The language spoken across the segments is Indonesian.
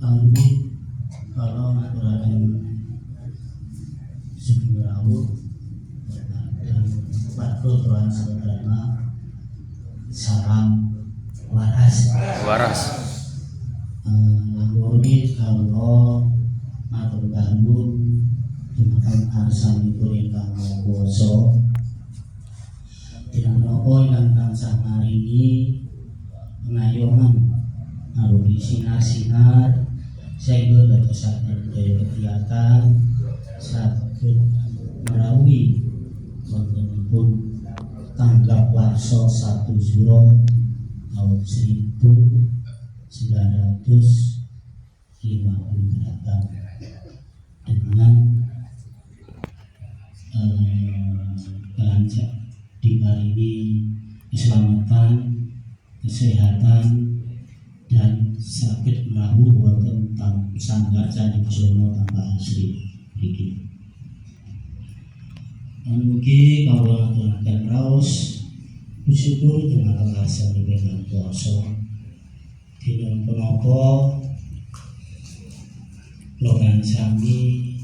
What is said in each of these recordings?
kami kalau ngaturaken sugeng rawuh dan patrul tuan saudara salam waras. Lampuni kalau matur bangun dumateng arsanipun ingkang maha kuwasa dinamika ingkang tansah maringi pengayuman arupi sinar-sinar sehingga dadosaken daya kegiatan saged merawuhi wontenipun tanggap warsa 1 Zuro tahun 1958 dengan lancar diparingi keselamatan, kesehatan dan saged rawuh wonten sanggar Candi Buzono tanpa asri mriki. Mugi kawula aturaken raos bersyukur dumateng arsanipun Sang Kuwasa. Dina punapa lokan sami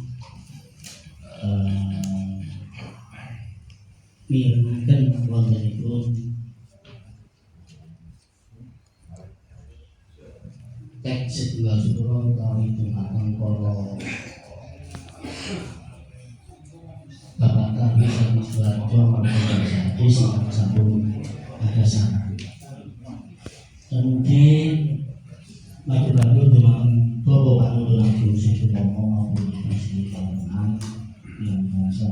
mirengaken wontenipun teks setunggal Zuro utawi dumateng para bapak kami sami swarga marang satu ingkang sampun adasan. Kemudian matur bangun dumateng Bapak Panuwun Guru Sing Utomo maupun Gusti Kawulan yang bangsa